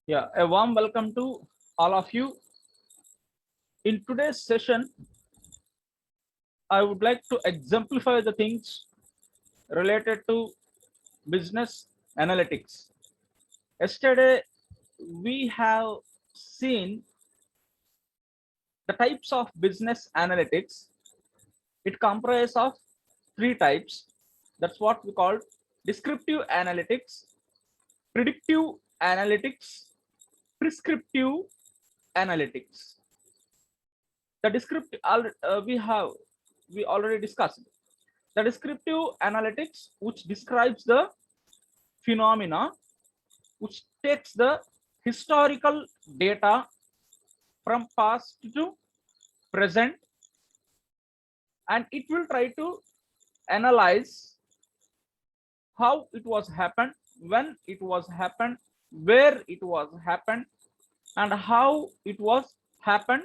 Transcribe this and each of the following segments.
Yeah, a warm welcome to all of you. In today's session, I would like to exemplify the things related to business analytics. Yesterday, we have seen the types of business analytics. It comprises of three types. That's what we call descriptive analytics, predictive analytics, prescriptive analytics. The descriptive we already discussed. The descriptive analytics, which describes the phenomena, which takes the historical data from past to present, and it will try to analyze how it was happened, when it was happened, where it was happened, and how it was happened.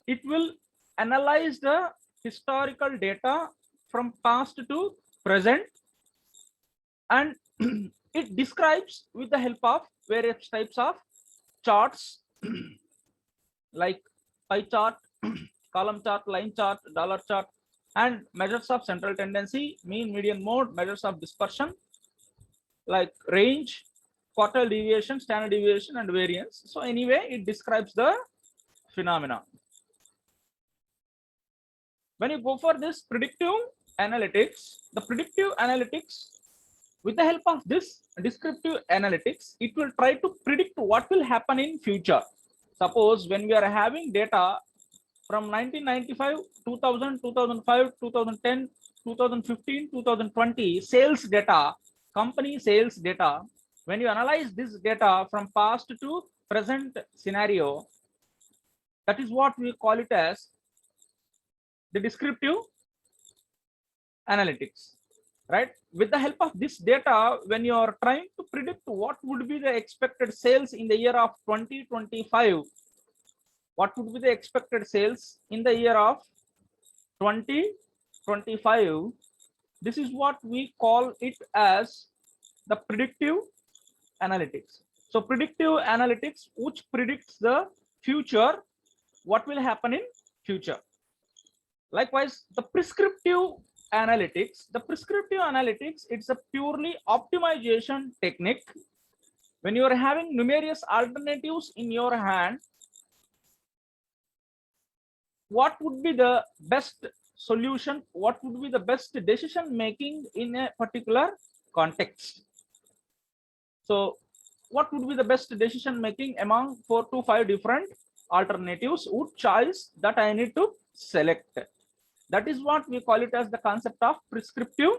It will analyze the historical data from past to present, and it describes with the help of various types of charts like pie chart, column chart, line chart, dollar chart, and measures of central tendency, mean, median, mode, measures of dispersion like range, quartile deviation, standard deviation, and variance. So anyway, it describes the phenomena. When you go for this predictive analytics, the predictive analytics, with the help of this descriptive analytics, it will try to predict what will happen in future. Suppose when we are having data from 1995, 2000, 2005, 2010, 2015, 2020 sales data, company sales data, when you analyze this data from past to present scenario, that is what we call it as the descriptive analytics, right? With the help of this data, when you are trying to predict what would be the expected sales in the year of 2025, what would be the expected sales in the year of 2025, this is what we call it as the predictive analytics. So predictive analytics, which predicts the future, what will happen in future. Likewise, the prescriptive analytics, it's a purely optimization technique. When you are having numerous alternatives in your hand, what would be the best solution, what would be the best decision making in a particular context. So what would be the best decision making among 4 to 5 different alternatives, which choice that I need to select. That is what we call it as the concept of prescriptive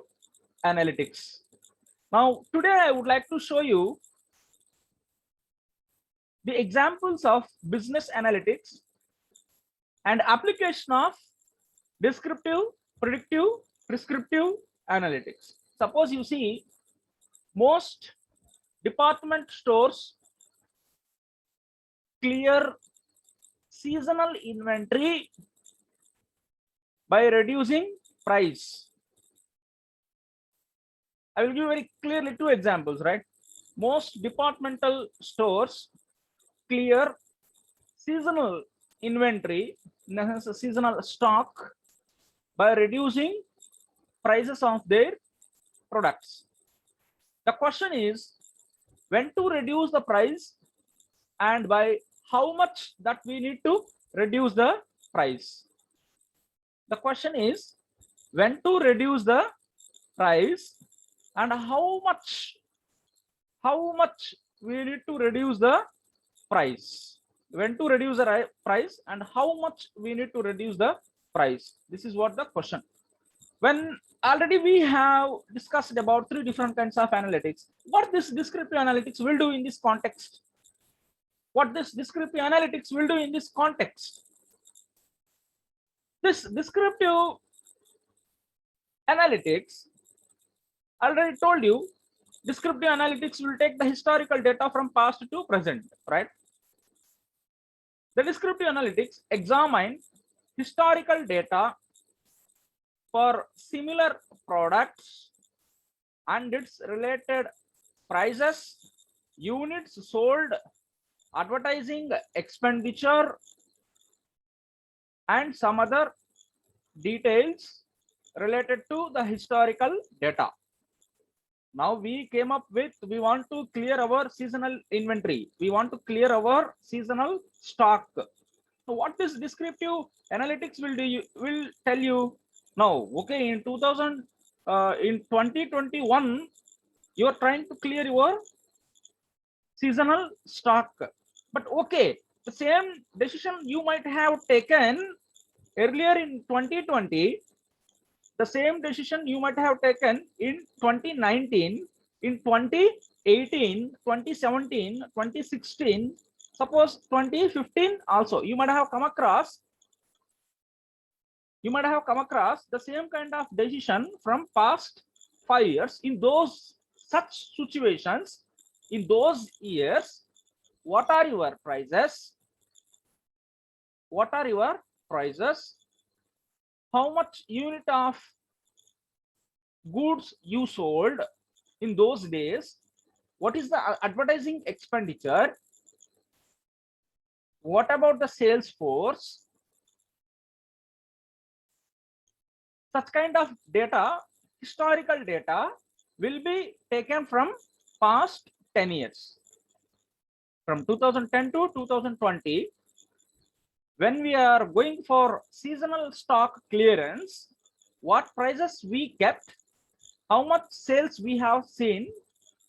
analytics. Now today I would like to show you the examples of business analytics and application of descriptive, predictive, prescriptive analytics. Suppose you see most department stores clear seasonal inventory by reducing price. I will give very clearly two examples, right? Most departmental stores clear seasonal inventory, seasonal stock, by reducing prices of their products. The question is when to reduce the price and by how much that we need to reduce the price. The question is when to reduce the price and how much we need to reduce the price. When to reduce the price and how much we need to reduce the price. This is what the question. When already we have discussed about 3 different kinds of analytics, what this descriptive analytics will do in this context. What this descriptive analytics will do in this context. This descriptive analytics, already told you, descriptive analytics will take the historical data from past to present, right? The descriptive analytics examine historical data for similar products and its related prices, units sold, advertising expenditure and some other details related to the historical data. Now we came up with, we want to clear our seasonal inventory. We want to clear our seasonal stock. So what this descriptive analytics will tell you now. Okay, in 2021, you are trying to clear your seasonal stock. But okay, the same decision you might have taken earlier in 2020, the same decision you might have taken in 2019, in 2018, 2017, 2016, suppose 2015 also, you might have come across the same kind of decision from past 5 years. In those such situations, in those years, what are your prices? What are your prices? How much unit of goods you sold in those days? What is the advertising expenditure? What about the sales force? Such kind of data, historical data, will be taken from past 10 years. From 2010 to 2020, when we are going for seasonal stock clearance, what prices we kept, how much sales we have seen,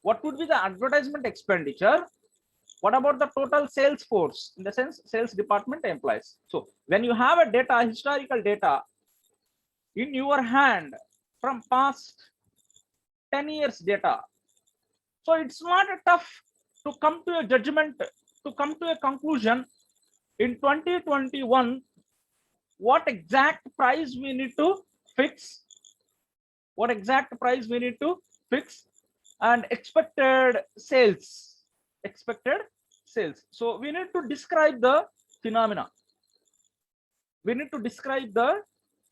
what would be the advertisement expenditure, what about the total sales force, in the sense sales department employees. So when you have a data, historical data in your hand from past 10 years data, so it's not tough to come to a judgment, to come to a conclusion in 2021 what exact price we need to fix, what exact price we need to fix, and expected sales. So we need to describe the phenomena. We need to describe the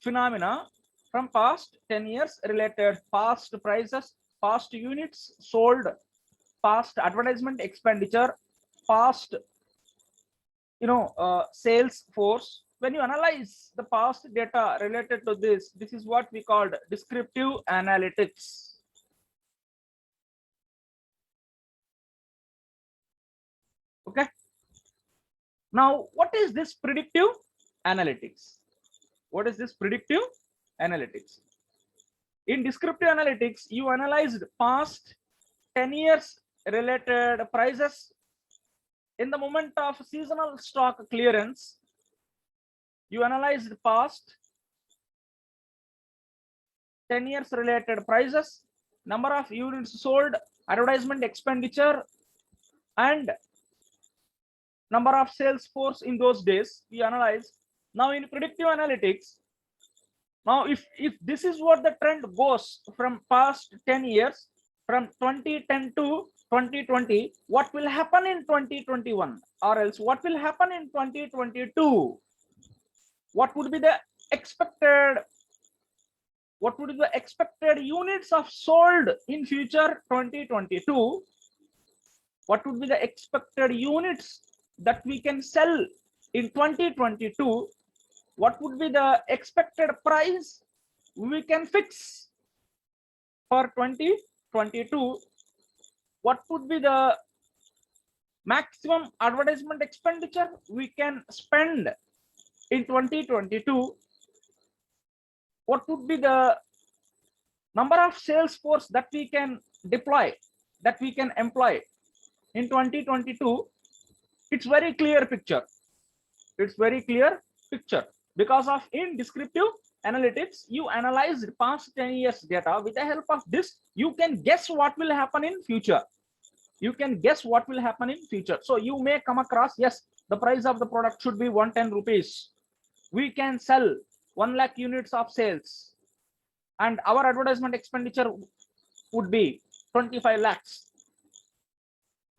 phenomena from past 10 years related past prices, past units sold, past advertisement expenditure, past sales force. When you analyze the past data related to this is what we called descriptive analytics. Okay. Now, what is this predictive analytics? What is this predictive analytics? In descriptive analytics, you analyzed past 10 years related prices in the moment of seasonal stock clearance. You analyzed past 10 years related prices, number of units sold, advertisement expenditure, and number of sales force in those days. We analyze. Now in predictive analytics, now if this is what the trend goes from past 10 years, from 2010 to 2020, what will happen in 2021, or else what will happen in 2022? What would be the expected, what would be the expected units of sold in future 2022? What would be the expected units that we can sell in 2022? What would be the expected price we can fix for 2022? What would be the maximum advertisement expenditure we can spend in 2022? What would be the number of sales force that we can deploy, that we can employ in 2022? It's very clear picture. It's very clear picture. Because of in descriptive analytics, you analyze past 10 years data. With the help of this, you can guess what will happen in future. You can guess what will happen in future. So you may come across, yes, the price of the product should be 110 rupees. We can sell 1 lakh units of sales, and our advertisement expenditure would be 25 lakhs,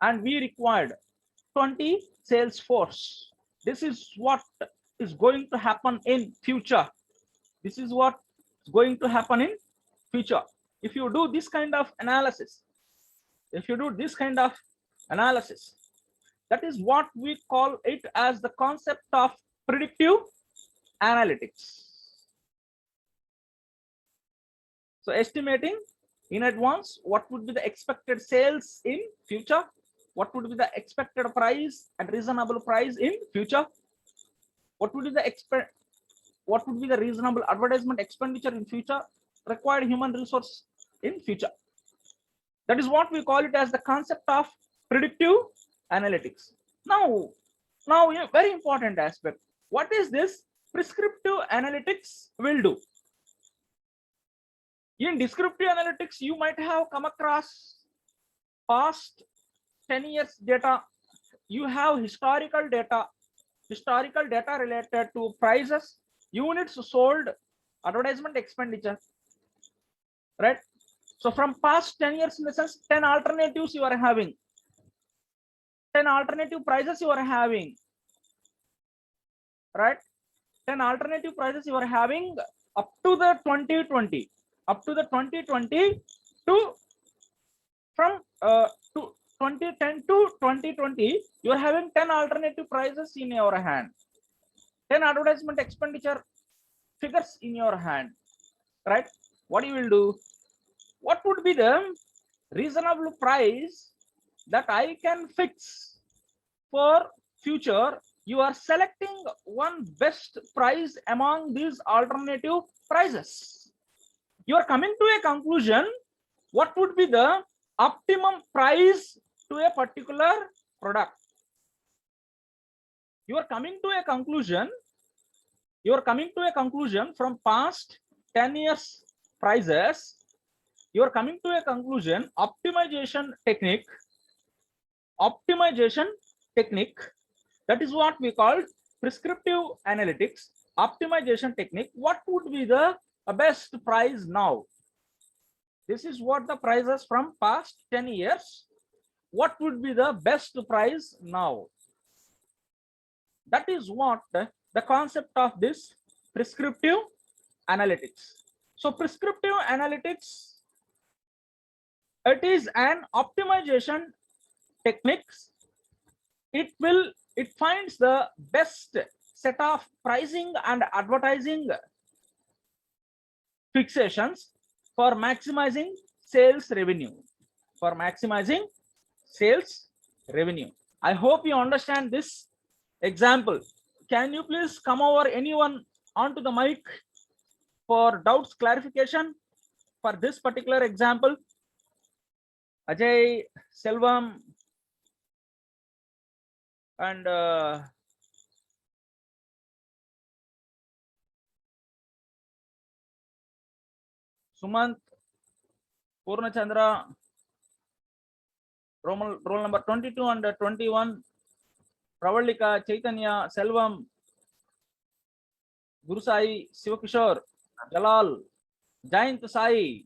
and we required 20 sales force. This is what is going to happen in future. This is what is going to happen in future. If you do this kind of analysis, That is what we call it as the concept of predictive analytics. So estimating in advance what would be the expected sales in future, what would be the expected price and reasonable price in future, what would be the reasonable advertisement expenditure in future, required human resource in future. That is what we call it as the concept of predictive analytics. Now a very important aspect. What is this prescriptive analytics will do? In descriptive analytics, you might have come across past 10 years data. You have historical data related to prices, units sold, advertisement expenditure, right? So from past 10 years, in the sense 10 alternatives you are having, 10 alternative prices you are having, right? 10 alternative prices you are having up to the 2020 to from to 2010 to 2020, you are having 10 alternative prices in your hand, 10 advertisement expenditure figures in your hand, right? What you will do? What would be the reasonable price that I can fix for future? You are selecting one best price among these alternative prices. You are coming to a conclusion. What would be the optimum price to a particular product? You are coming to a conclusion. You are coming to a conclusion from past 10 years prices. You are coming to a conclusion. Optimization technique. That is what we call prescriptive analytics. Optimization technique. What would be the best price now? This is what the prices from past 10 years. What would be the best price now? That is what the concept of this prescriptive analytics. So prescriptive analytics, it is an optimization techniques. It finds the best set of pricing and advertising fixations for maximizing sales revenue. I hope you understand this example. Can you please come over, anyone onto the mic for doubts clarification for this particular example? Ajay, Selvam, and Sumant, Purnachandra, roll number 22 and 21, Pravalika, Chaitanya, Selvam, Guru Sai, Sivakishore, Jalal, Jayant Sai.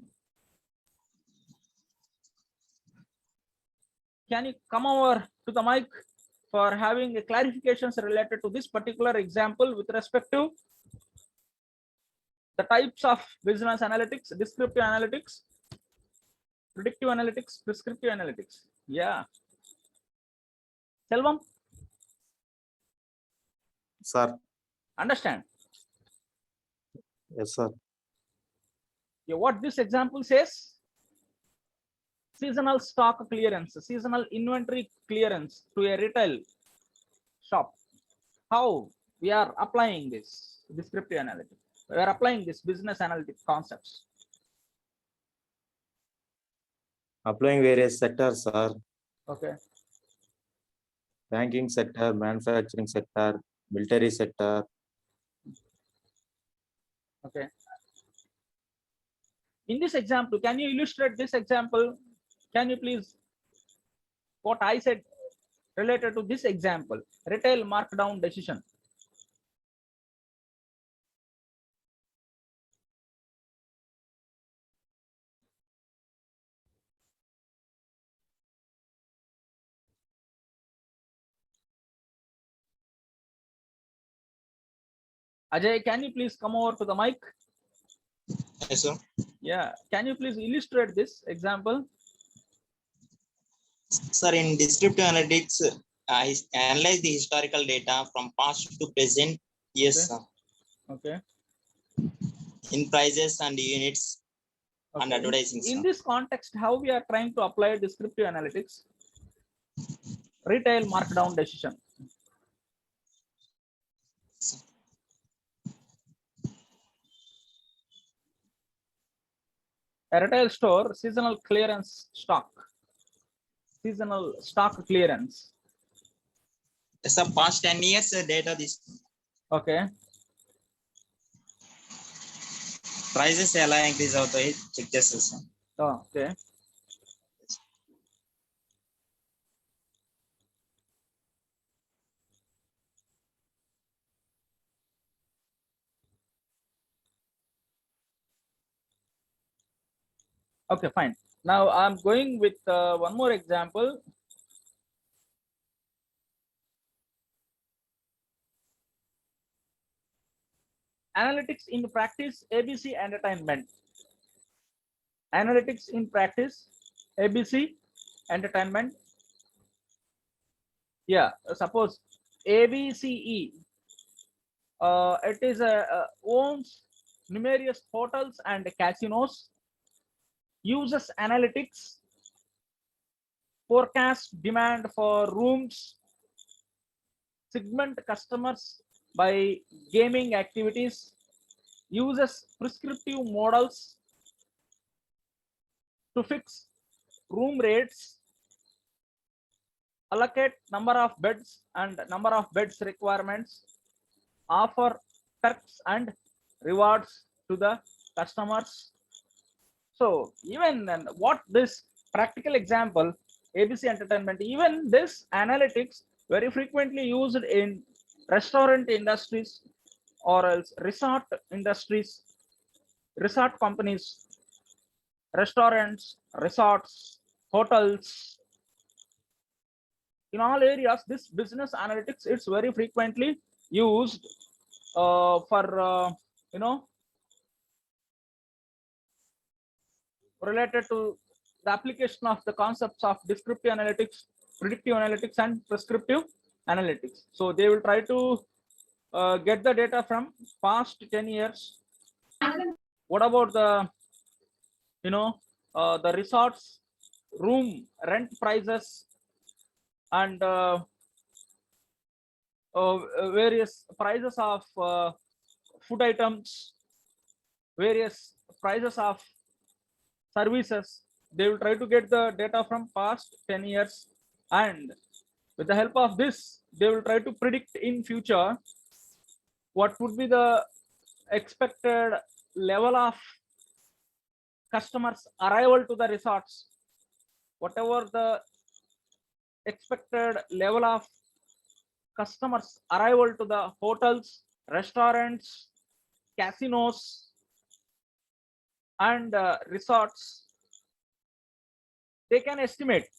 Can you come over to the mic for having clarifications related to this particular example with respect to the types of business analytics, descriptive analytics, predictive analytics, prescriptive analytics? Yeah. Selvam? Sir. Understand? Yes, sir. Yeah, what this example says? Seasonal stock clearance, seasonal inventory clearance to a retail shop. How we are applying this descriptive analytics? We are applying this business analytics concepts. Applying various sectors, sir. Okay. Banking sector, manufacturing sector, military sector. Okay. In this example, can you illustrate this example? Can you please, what I said related to this example, retail markdown decision? Ajay, can you please come over to the mic? Yes, sir. Yeah, can you please illustrate this example? Sir, in descriptive analytics, I analyze the historical data from past to present. Yes, sir. Okay. In prices and units and Okay. advertising. In Sir. this context, how we are trying to apply descriptive analytics? Retail markdown decision. A retail store, seasonal clearance stock. Seasonal stock clearance. Yes, sir. Past 10 years data. This Okay. prices ఎలా increase అవుతాయి check చేస్తారు sir. Oh, okay. Okay, fine. Now I'm going with one more example. Analytics in practice, ABC Entertainment. Analytics in practice, ABC Entertainment. Yeah, suppose ABCE. It is owns numerous hotels and casinos. Uses analytics, forecast demand for rooms, segment customers by gaming activities, uses prescriptive models to fix room rates, allocate number of beds and number of beds requirements, offer perks and rewards to the customers. So even what this practical example, ABC Entertainment, even this analytics very frequently used in restaurant industries or else resort industries, resort companies, restaurants, resorts, hotels. In all areas, this business analytics it's very frequently used for you know related to the application of the concepts of descriptive analytics, predictive analytics, and prescriptive analytics. So they will try to get the data from past 10 years. What about the the resorts room rent prices and various prices of food items, various prices of services. They will try to get the data from past 10 years, and with the help of this they will try to predict in future what would be the expected level of customers arrival to the resorts, whatever the expected level of customers arrival to the hotels, restaurants, casinos, and resorts. They can estimate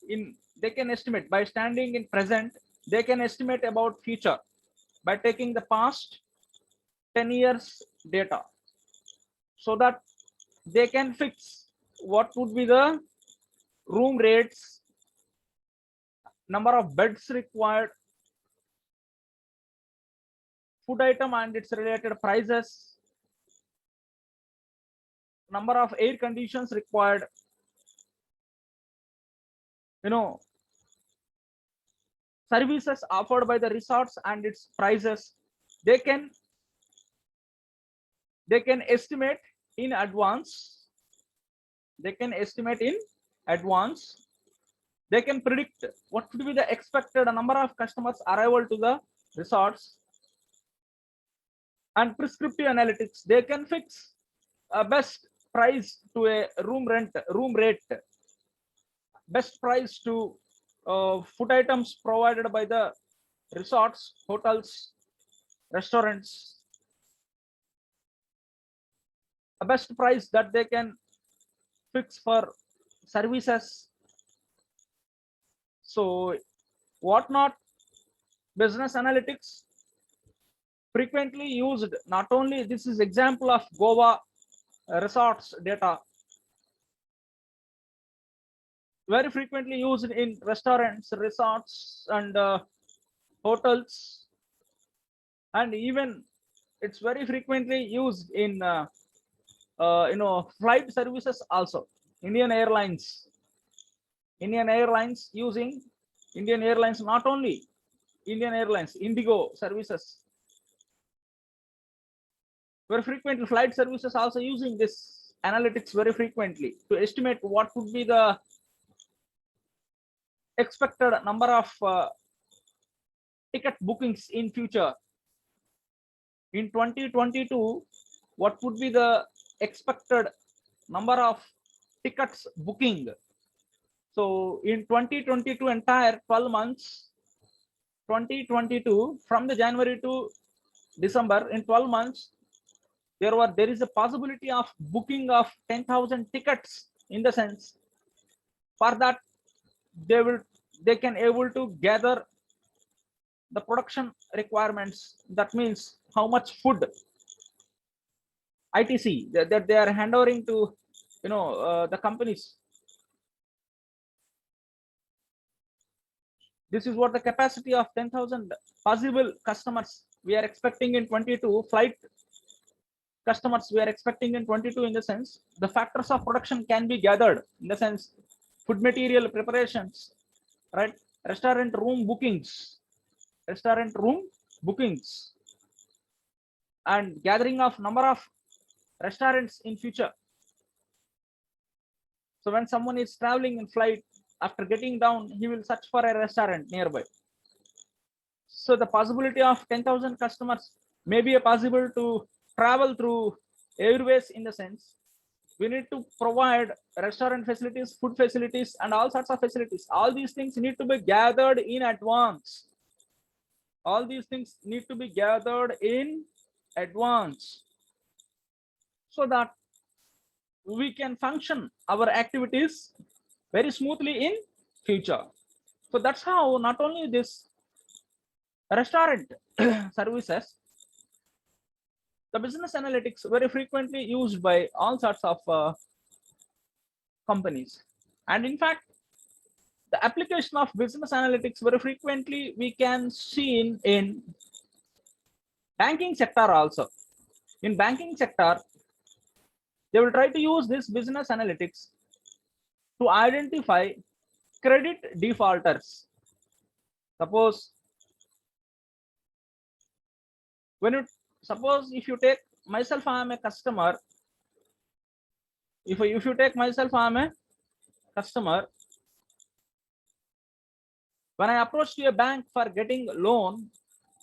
by standing in present. They can estimate about future by taking the past 10 years data, so that they can fix what would be the room rates, number of beds required, food item and its related prices, number of air conditions required, services offered by the resorts and its prices. They can estimate in advance. They can predict what would be the expected number of customers arrival to the resorts. And prescriptive analytics, they can fix a best price to a room rate, best price to food items provided by the resorts, hotels, restaurants, a best price that they can fix for services. So what not business analytics frequently used, not only this is example of Goa resorts data, very frequently used in restaurants, resorts, and hotels, and even it's very frequently used in flight services also. Indian Airlines using Indian Airlines, not only Indian Airlines, Indigo services, very frequently flight services also using this analytics very frequently to estimate what would be the expected number of ticket bookings in future. In 2022, what would be the expected number of tickets booking? So in 2022 entire 12 months, 2022 from the January to December, in 12 months, there is a possibility of booking of 10,000 tickets. In the sense, for that they can able to gather the production requirements. That means how much food ITC that they are handing to the companies. This is what the capacity of 10,000 possible customers we are expecting in 22 flight customers we are expecting in 22. In the sense, the factors of production can be gathered. In the sense, food material preparations, right? Restaurant room bookings, and gathering of number of restaurants in future. So when someone is traveling in flight, after getting down, he will search for a restaurant nearby. So the possibility of 10,000 customers may be possible to travel through airways. In the sense, we need to provide restaurant facilities, food facilities, and all sorts of facilities. All these things need to be gathered in advance. All these things need to be gathered in advance so that we can function our activities very smoothly in future. So that's how not only this restaurant services, the business analytics very frequently used by all sorts of companies. And in fact, the application of business analytics very frequently we can see in banking sector also. In banking sector, they will try to use this business analytics to identify credit defaulters. Suppose if you take myself, I am a customer. If you take myself, I am a customer. When I approach to a bank for getting loan,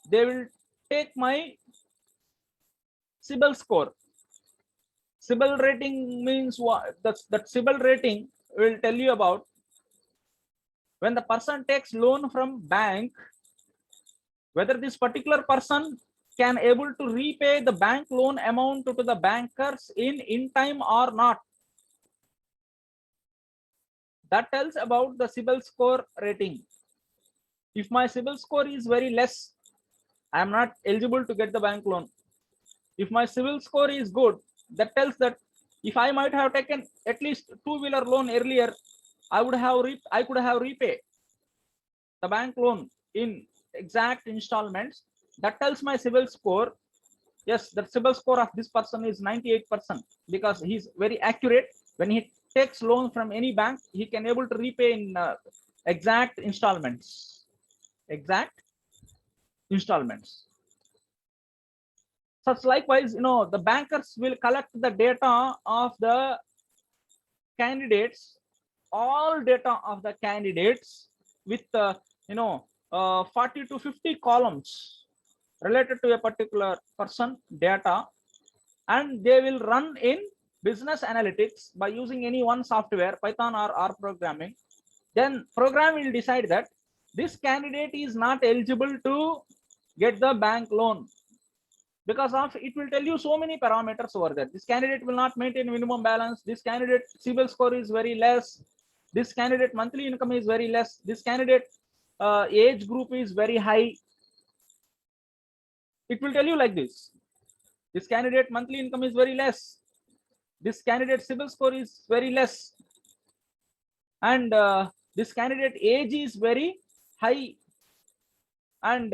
they will take my CIBIL score. CIBIL rating means what? That CIBIL rating will tell you about when the person takes loan from bank, whether this particular person can able to repay the bank loan amount to the bankers in time or not. That tells about the CIBIL score rating. If my CIBIL score is very less, I am not eligible to get the bank loan. If my CIBIL score is good, that tells that if I might have taken at least two-wheeler loan earlier, I could have repaid the bank loan in exact installments. That tells my CIBIL score. Yes, the CIBIL score of this person is 98% because he's very accurate. When he takes loan from any bank, he can able to repay in exact installments. Such likewise, the bankers will collect the data of the candidates, all data of the candidates with 40 to 50 columns related to a particular person data, and they will run in business analytics by using any one software, Python or R programming. Then program will decide that this candidate is not eligible to get the bank loan because of it will tell you so many parameters over there. This candidate will not maintain minimum balance. This candidate CIBIL score is very less. This candidate monthly income is very less. This candidate age group is very high. It will tell you like this. This candidate monthly income is very less. This candidate CIBIL score is very less. And this candidate age is very high. and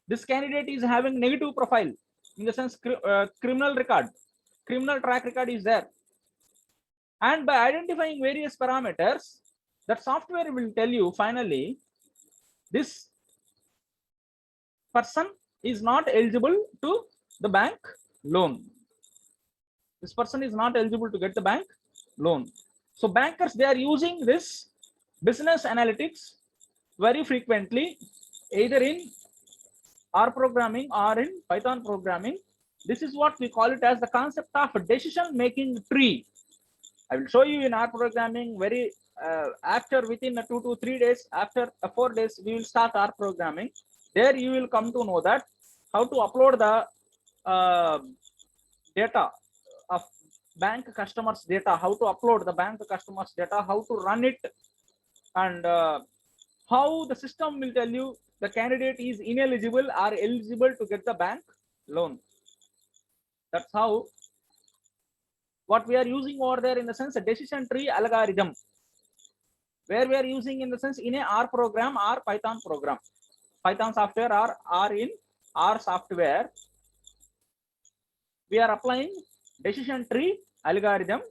this candidate is having negative profile, in the sense criminal record, criminal track record is there. And by identifying various parameters, that software will tell you finally this person is not eligible to the bank loan. This person is not eligible to get the bank loan. So bankers, they are using this business analytics very frequently, either in R programming or in Python programming. This is what we call it as the concept of a decision making tree. I will show you in R programming very after within 2 to 3 days, after 4 days, we will start R programming. There you will come to know that how to upload the data of bank customers data, how to upload the bank customers data, how to run it, and how the system will tell you the candidate is ineligible or eligible to get the bank loan. That's how what we are using over there, in the sense a decision tree algorithm, where we are using in the sense in a R program or Python program, Python software or R in R software, we are applying decision tree algorithm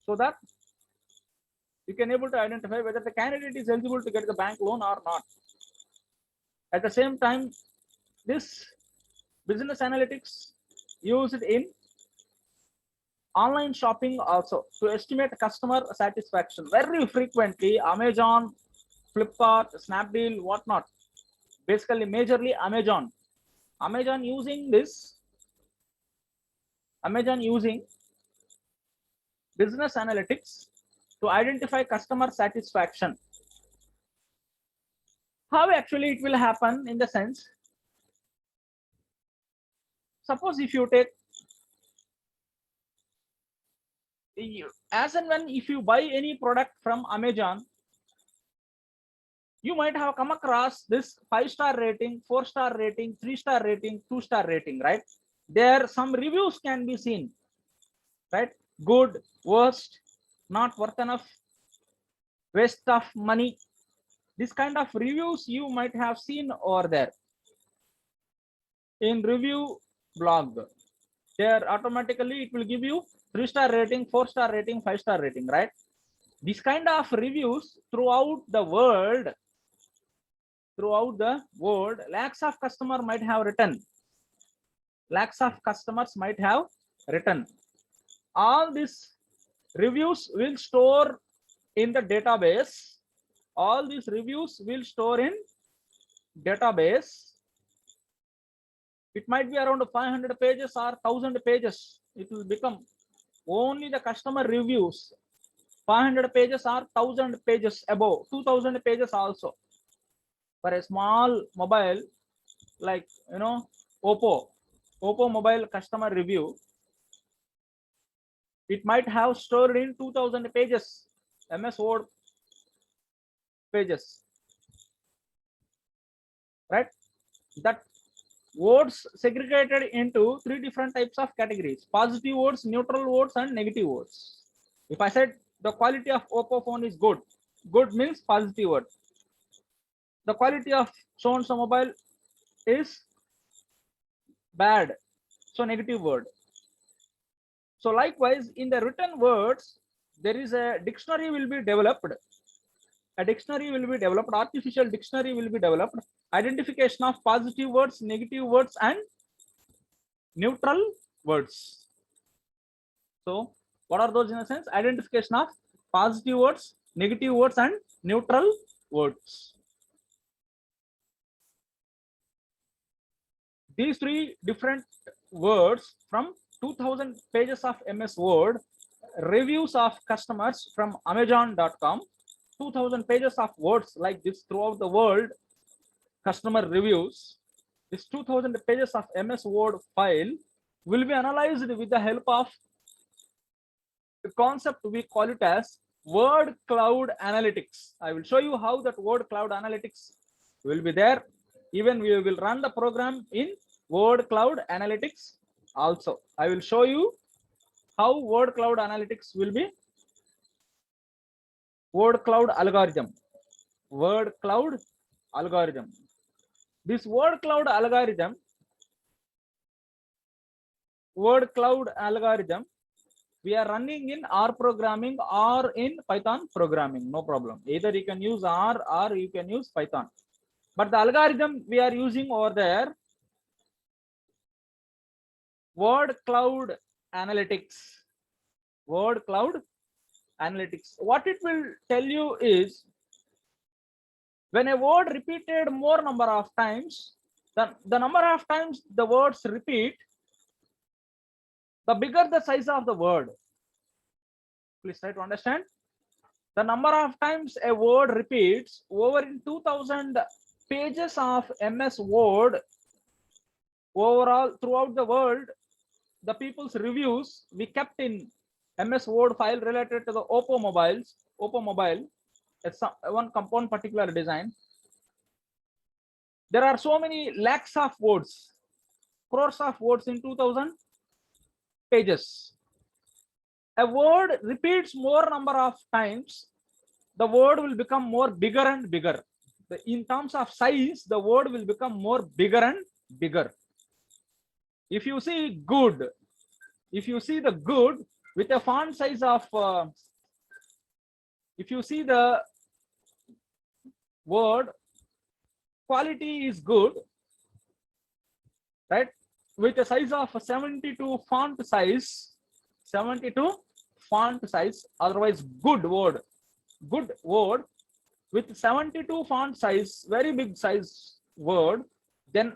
so that you can able to identify whether the candidate is eligible to get the bank loan or not. At the same time, this business analytics used in online shopping also to estimate customer satisfaction. Very frequently, Amazon, Flipkart, Snapdeal, whatnot. Basically, majorly Amazon. Amazon using business analytics to identify customer satisfaction. How actually it will happen, in the sense, suppose if you take, as and when if you buy any product from Amazon, you might have come across this 5-star rating, 4-star rating, 3-star rating, 2-star rating, right? There some reviews can be seen, right? Good, worst, not worth enough, waste of money. This kind of reviews you might have seen over there in review blog. There automatically it will give you 3-star rating, 4-star rating, 5-star rating, right? This kind of reviews throughout the world, lakhs of customers might have written. All these reviews will store in the database. It might be around 500 pages or 1000 pages. It will become only the customer reviews. 500 pages or 1000 pages above, 2000 pages also. For a small mobile like Oppo mobile customer review, it might have stored in 2000 pages, MS Word pages, right? That words segregated into 3 different types of categories: positive words, neutral words, and negative words. If I said the quality of Oppo phone is good means positive word. The quality of so-and-so mobile is bad, so negative word. So likewise, in the written words, there is a dictionary will be developed. Artificial dictionary will be developed. Identification of positive words, negative words, and neutral words. So what are those, in a sense? Identification of positive words, negative words, and neutral words. These 3 different words from 2000 pages of MS Word, reviews of customers from Amazon.com, 2000 pages of words like this throughout the world, customer reviews. This 2000 pages of MS Word file will be analyzed with the help of the concept we call it as word cloud analytics. I will show you how that word cloud analytics will be there. Even we will run the program in word cloud analytics also. I will show you how word cloud analytics will be, word cloud algorithm. word cloud algorithm. This word cloud algorithm we are running in R programming or in Python programming, no problem. Either you can use R or you can use Python. But the algorithm we are using over there, word cloud analytics. Word cloud analytics. What it will tell you is, when a word repeated more number of times, the number of times the words repeat, the bigger the size of the word. Please try to understand. The number of times a word repeats over in 2000 pages of MS Word overall throughout the world, the people's reviews we kept in MS Word file related to the Oppo Mobile, it's one compound particular design. There are so many lakhs of words, crores of words in 2000 pages. A word repeats more number of times, the word will become more bigger and bigger. In terms of size, the word will become more bigger and bigger. If you see good, if you see the good with a font size of, if you see the word quality is good, right? With a size of 72 font size, 72 font size, otherwise good word with 72 font size, very big size word, then